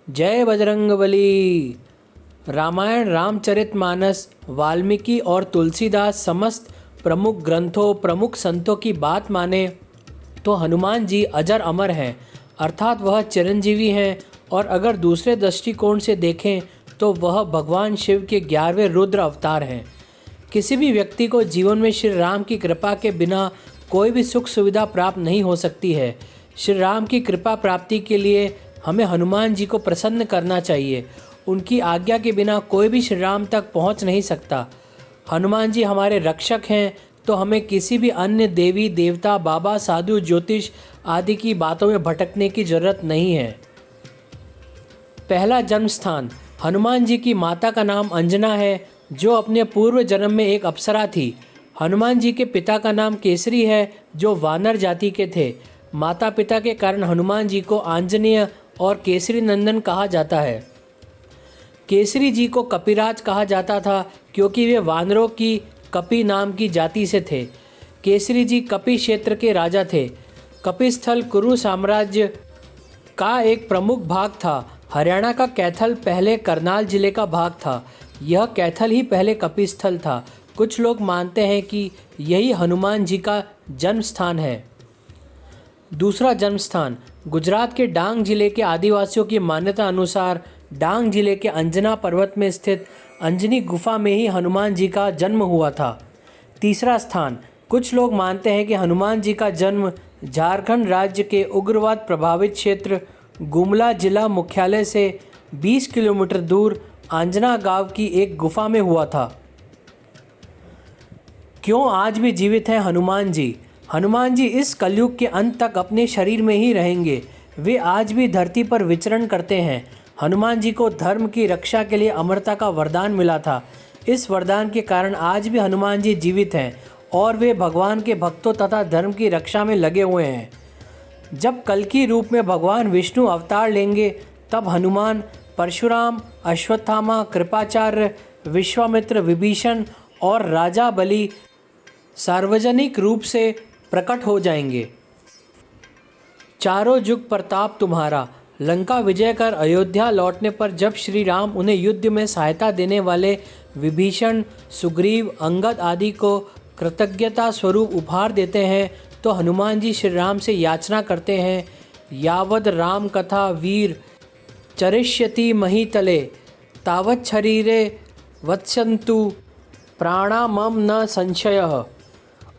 जय बजरंगबली। रामायण, रामचरितमानस, वाल्मीकि और तुलसीदास समस्त प्रमुख ग्रंथों, प्रमुख संतों की बात माने तो हनुमान जी अजर अमर हैं, अर्थात वह चिरंजीवी हैं। और अगर दूसरे दृष्टिकोण से देखें तो वह भगवान शिव के 11वें रुद्र अवतार हैं। किसी भी व्यक्ति को जीवन में श्री राम की कृपा के बिना कोई भी सुख सुविधा प्राप्त नहीं हो सकती है। श्री राम की कृपा प्राप्ति के लिए हमें हनुमान जी को प्रसन्न करना चाहिए। उनकी आज्ञा के बिना कोई भी श्री राम तक पहुंच नहीं सकता। हनुमान जी हमारे रक्षक हैं, तो हमें किसी भी अन्य देवी देवता, बाबा, साधु, ज्योतिष आदि की बातों में भटकने की जरूरत नहीं है। पहला जन्म स्थान। हनुमान जी की माता का नाम अंजना है, जो अपने पूर्व जन्म में एक अप्सरा थी। हनुमान जी के पिता का नाम केसरी है, जो वानर जाति के थे। माता पिता के कारण हनुमान जी को आंजनेय और केसरी नंदन कहा जाता है। केसरी जी को कपिराज कहा जाता था, क्योंकि वे वानरों की कपि नाम की जाति से थे। केसरी जी कपि क्षेत्र के राजा थे। कपिस्थल कुरु साम्राज्य का एक प्रमुख भाग था। हरियाणा का कैथल पहले करनाल जिले का भाग था। यह कैथल ही पहले कपिस्थल था। कुछ लोग मानते हैं कि यही हनुमान जी का जन्म स्थान है। दूसरा जन्म स्थान। गुजरात के डांग जिले के आदिवासियों की मान्यता अनुसार डांग जिले के अंजना पर्वत में स्थित अंजनी गुफा में ही हनुमान जी का जन्म हुआ था। तीसरा स्थान। कुछ लोग मानते हैं कि हनुमान जी का जन्म झारखंड राज्य के उग्रवाद प्रभावित क्षेत्र गुमला जिला मुख्यालय से 20 किलोमीटर दूर अंजना गांव की एक गुफा में हुआ था। क्यों आज भी जीवित हैं हनुमान जी? हनुमान जी इस कलयुग के अंत तक अपने शरीर में ही रहेंगे। वे आज भी धरती पर विचरण करते हैं। हनुमान जी को धर्म की रक्षा के लिए अमरता का वरदान मिला था। इस वरदान के कारण आज भी हनुमान जी जीवित हैं और वे भगवान के भक्तों तथा धर्म की रक्षा में लगे हुए हैं। जब कल्कि रूप में भगवान विष्णु अवतार लेंगे, तब हनुमान, परशुराम, अश्वत्थामा, कृपाचार्य, विश्वामित्र, विभीषण और राजा बलि सार्वजनिक रूप से प्रकट हो जाएंगे। चारों जुग प्रताप तुम्हारा। लंका विजय कर अयोध्या लौटने पर जब श्री राम उन्हें युद्ध में सहायता देने वाले विभीषण, सुग्रीव, अंगद आदि को कृतज्ञता स्वरूप उपहार देते हैं, तो हनुमान जी श्री राम से याचना करते हैं, यावद राम कथा वीर चरिष्यति महीतले तावत् शरीरे वत्सन्तु प्राणा मम न संशयः।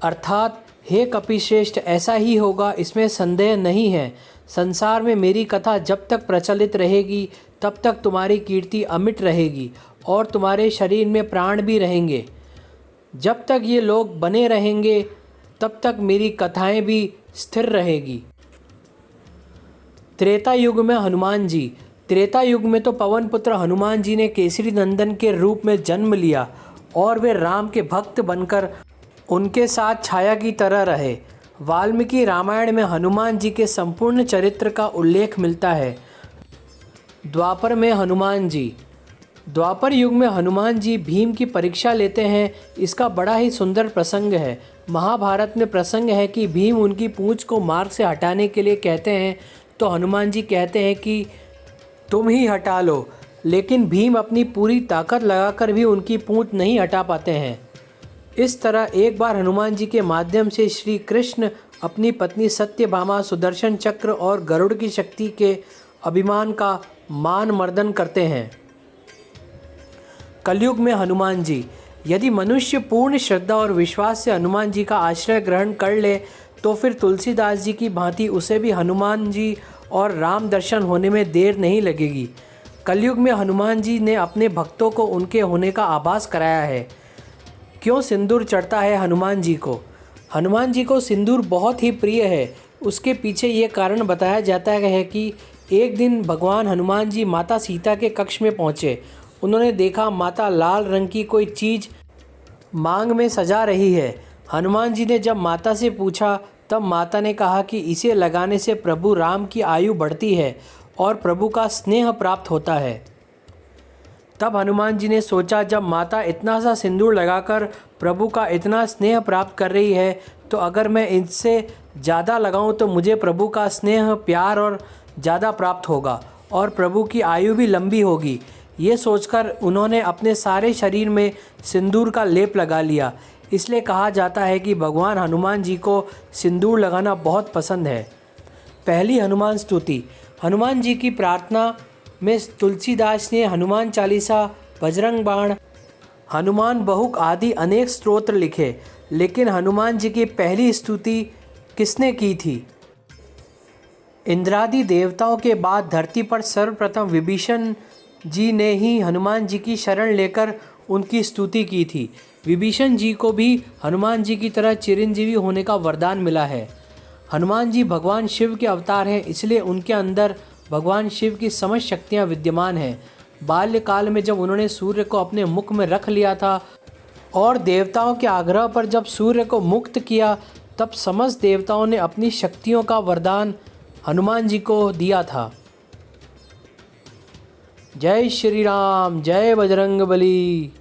अर्थात, हे कपिश्रेष्ठ, ऐसा ही होगा, इसमें संदेह नहीं है। संसार में मेरी कथा जब तक प्रचलित रहेगी, तब तक तुम्हारी कीर्ति अमिट रहेगी और तुम्हारे शरीर में प्राण भी रहेंगे। जब तक ये लोग बने रहेंगे, तब तक मेरी कथाएं भी स्थिर रहेगी। त्रेता युग में हनुमान जी। त्रेता युग में तो पवन पुत्र हनुमान जी ने केसरी नंदन के रूप में जन्म लिया और वे राम के भक्त बनकर उनके साथ छाया की तरह रहे। वाल्मीकि रामायण में हनुमान जी के संपूर्ण चरित्र का उल्लेख मिलता है। द्वापर में हनुमान जी। द्वापर युग में हनुमान जी भीम की परीक्षा लेते हैं। इसका बड़ा ही सुंदर प्रसंग है। महाभारत में प्रसंग है कि भीम उनकी पूंछ को मार्ग से हटाने के लिए कहते हैं, तो हनुमान जी कहते हैं कि तुम ही हटा लो, लेकिन भीम अपनी पूरी ताकत लगाकर भी उनकी पूंछ नहीं हटा पाते हैं। इस तरह एक बार हनुमान जी के माध्यम से श्री कृष्ण अपनी पत्नी सत्यभामा, सुदर्शन चक्र और गरुड़ की शक्ति के अभिमान का मान मर्दन करते हैं। कलयुग में हनुमान जी। यदि मनुष्य पूर्ण श्रद्धा और विश्वास से हनुमान जी का आश्रय ग्रहण कर ले, तो फिर तुलसीदास जी की भांति उसे भी हनुमान जी और राम दर्शन होने में देर नहीं लगेगी। कलयुग में हनुमान जी ने अपने भक्तों को उनके होने का आभास कराया है। क्यों सिंदूर चढ़ता है हनुमान जी को? हनुमान जी को सिंदूर बहुत ही प्रिय है। उसके पीछे ये कारण बताया जाता है कि एक दिन भगवान हनुमान जी माता सीता के कक्ष में पहुँचे। उन्होंने देखा माता लाल रंग की कोई चीज़ मांग में सजा रही है। हनुमान जी ने जब माता से पूछा, तब माता ने कहा कि इसे लगाने से प्रभु राम की आयु बढ़ती है और प्रभु का स्नेह प्राप्त होता है। तब हनुमान जी ने सोचा, जब माता इतना सा सिंदूर लगाकर प्रभु का इतना स्नेह प्राप्त कर रही है, तो अगर मैं इससे ज़्यादा लगाऊं तो मुझे प्रभु का स्नेह, प्यार और ज़्यादा प्राप्त होगा और प्रभु की आयु भी लंबी होगी। ये सोचकर उन्होंने अपने सारे शरीर में सिंदूर का लेप लगा लिया। इसलिए कहा जाता है कि भगवान हनुमान जी को सिंदूर लगाना बहुत पसंद है। पहली हनुमान स्तुति। हनुमान जी की प्रार्थना में तुलसीदास ने हनुमान चालीसा, बजरंग बाण, हनुमान बहुक आदि अनेक स्तोत्र लिखे, लेकिन हनुमान जी की पहली स्तुति किसने की थी? इंद्रादि देवताओं के बाद धरती पर सर्वप्रथम विभीषण जी ने ही हनुमान जी की शरण लेकर उनकी स्तुति की थी। विभीषण जी को भी हनुमान जी की तरह चिरंजीवी होने का वरदान मिला है। हनुमान जी भगवान शिव के अवतार हैं, इसलिए उनके अंदर भगवान शिव की समस्त शक्तियाँ विद्यमान हैं। बाल्यकाल में जब उन्होंने सूर्य को अपने मुख में रख लिया था और देवताओं के आग्रह पर जब सूर्य को मुक्त किया, तब समस्त देवताओं ने अपनी शक्तियों का वरदान हनुमान जी को दिया था। जय श्री राम, जय बजरंग बली।